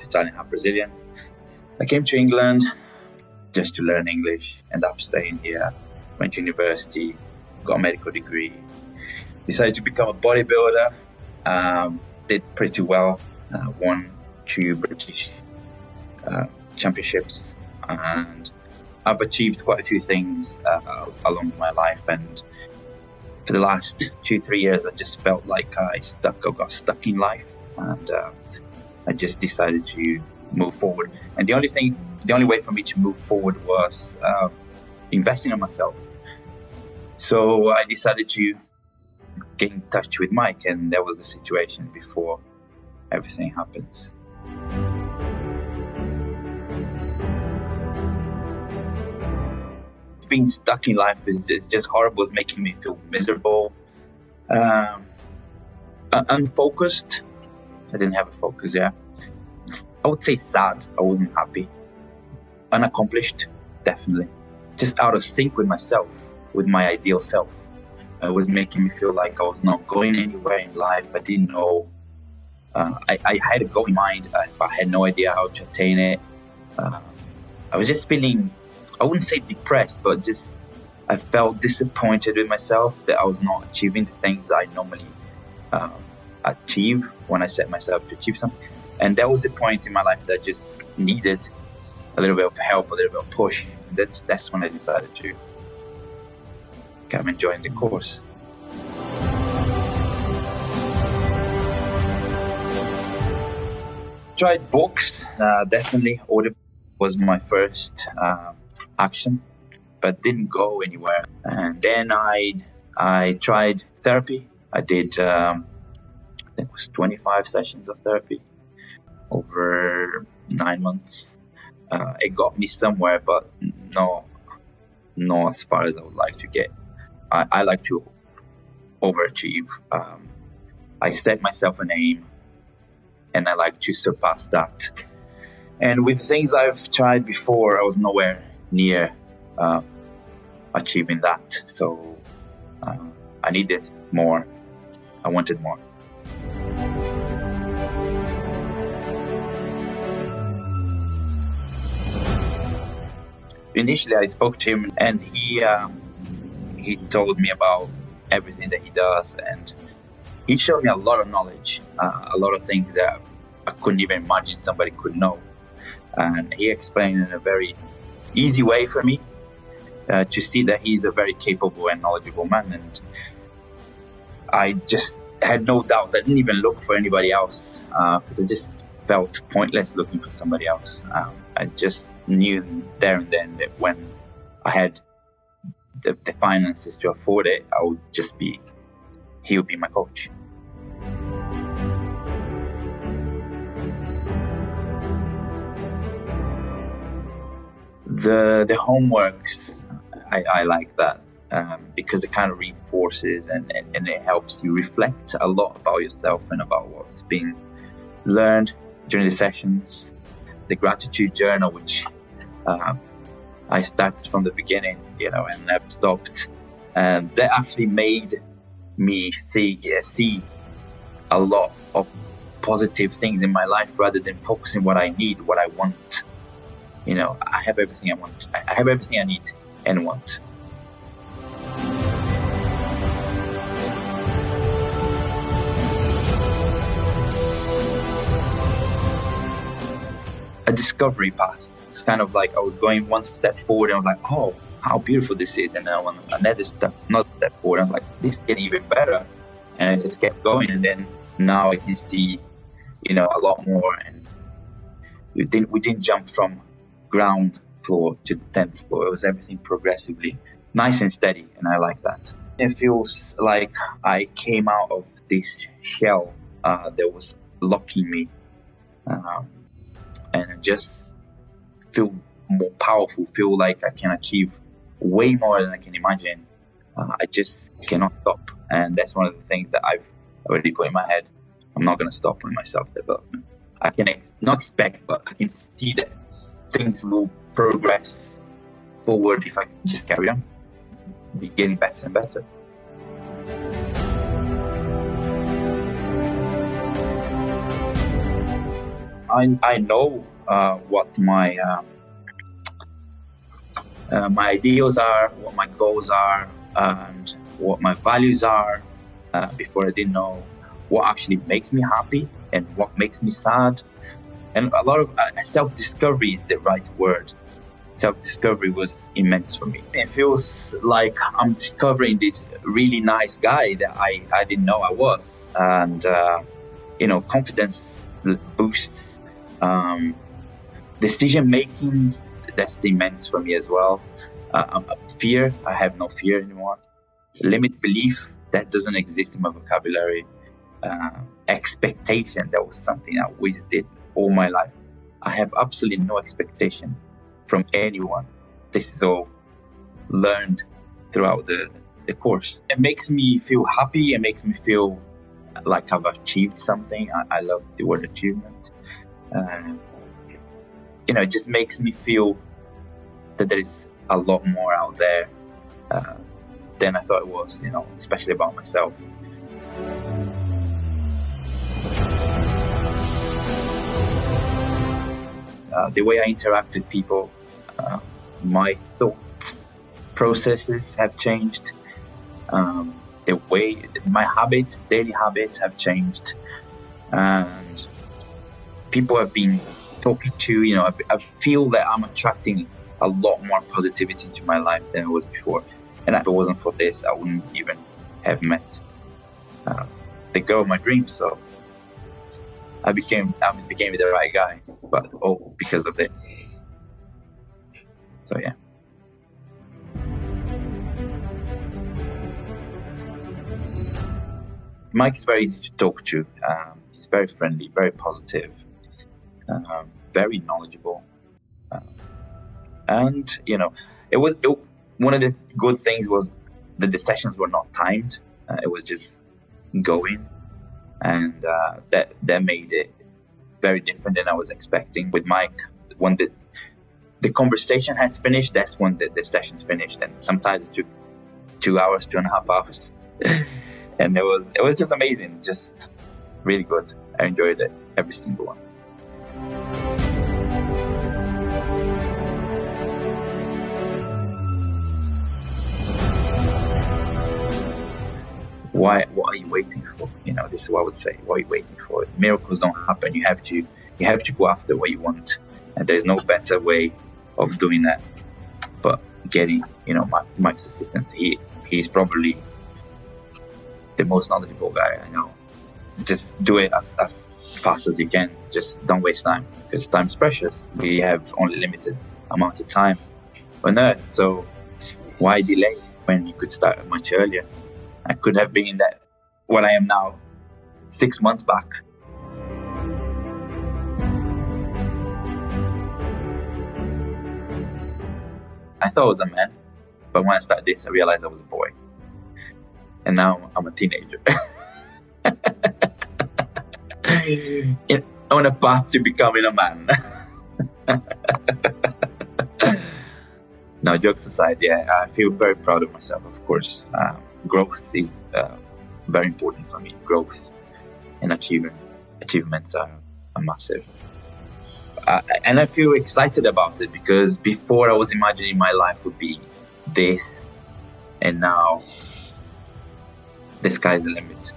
half Italian, half Brazilian. I came to England just to learn English, ended up staying here, went to university, got a medical degree, decided to become a bodybuilder, did pretty well, won 2 British championships, and I've achieved quite a few things along my life. And for the last 2-3 years, I just felt like I got stuck in life, and I just decided to move forward. And the only way for me to move forward was investing in myself. So I decided to get in touch with Mike, and that was the situation before everything happens. Being stuck in life is just horrible. It's making me feel miserable, unfocused. I didn't have a focus, yeah. I would say sad. I wasn't happy. Unaccomplished, definitely. Just out of sync with myself, with my ideal self. It was making me feel like I was not going anywhere in life. I didn't know. I had a goal in mind. I had no idea how to attain it. I was just feeling, I wouldn't say depressed, but just I felt disappointed with myself that I was not achieving the things I normally achieve when I set myself to achieve something. And that was the point in my life that I just needed a little bit of help, a little bit of push. That's when I decided to come and join the course. Tried books, definitely. Audible was my first action, but didn't go anywhere. And then I tried therapy. I did, I think it was 25 sessions of therapy over 9 months. It got me somewhere, but not as far as I would like to get. I like to overachieve. I set myself an aim, and I like to surpass that. And with things I've tried before, I was nowhere near achieving that. So I needed more. I wanted more. Initially, I spoke to him, and he told me about everything that he does, and he showed me a lot of knowledge, a lot of things that I couldn't even imagine somebody could know. And he explained in a very easy way for me to see that he's a very capable and knowledgeable man. And I just had no doubt. I didn't even look for anybody else because I just felt pointless looking for somebody else. I just knew there and then that when I had the finances to afford it, he would be my coach. The homeworks, I like that because it kind of reinforces and it helps you reflect a lot about yourself and about what's been learned during the sessions. The gratitude journal, which I started from the beginning, and never stopped. And that actually made me see a lot of positive things in my life rather than focusing what I need, what I want. I have everything I want. I have everything I need and want. A discovery path. It's kind of like I was going one step forward and I was like, oh, how beautiful this is. And then another step forward, I'm like, this is getting even better. And I just kept going. And then now I can see, a lot more. And we didn't jump from ground floor to the 10th floor. It was everything progressively nice and steady. And I like that. It feels like I came out of this shell that was locking me. And I just feel more powerful, feel like I can achieve way more than I can imagine. I just cannot stop. And that's one of the things that I've already put in my head. I'm not going to stop on my self-development. I can not expect, but I can see that things will progress forward if I just carry on, be getting better and better. I know what my ideals are, what my goals are, and what my values are. Before I didn't know what actually makes me happy and what makes me sad. And a lot of self-discovery is the right word. Self-discovery was immense for me. It feels like I'm discovering this really nice guy that I didn't know I was. And, confidence boosts. Decision-making, that's immense for me as well. Fear, I have no fear anymore. Limit belief, that doesn't exist in my vocabulary. Expectation, that was something I always did all my life. I have absolutely no expectation from anyone. This is all learned throughout the course. It makes me feel happy. It makes me feel like I've achieved something. I love the word achievement. It just makes me feel that there is a lot more out there than I thought it was, especially about myself. The way I interact with people, my thought processes have changed. The way my habits, daily habits, have changed, and people have been talking to. I feel that I'm attracting a lot more positivity into my life than I was before. And if it wasn't for this, I wouldn't even have met the girl of my dreams. So I became the right guy, but all because of it. So yeah. Mike is very easy to talk to. He's very friendly, very positive, very knowledgeable, and one of the good things was that the sessions were not timed. It was just going, and that made it very different than I was expecting. With Mike, when the conversation has finished, that's when the session's finished, and sometimes it took 2 hours, 2.5 hours. And it was just amazing, just really good. I enjoyed it, every single one. What are you waiting for? This is what I would say. What are you waiting for? Miracles don't happen. You have to go after what you want, and there's no better way of doing that. But getting, Mike's assistant, he's probably the most knowledgeable guy I know. Just do it as fast as you can. Just don't waste time, because time's precious. We have only limited amount of time on Earth, so why delay when you could start much earlier? I could have been what I am now 6 months back. I thought I was a man, but when I started this, I realized I was a boy. And now I'm a teenager. On a path to becoming a man. Now, jokes aside, I feel very proud of myself, of course. Growth is very important for me. Growth and achievements are massive. And I feel excited about it, because before I was imagining my life would be this, and now the sky's the limit.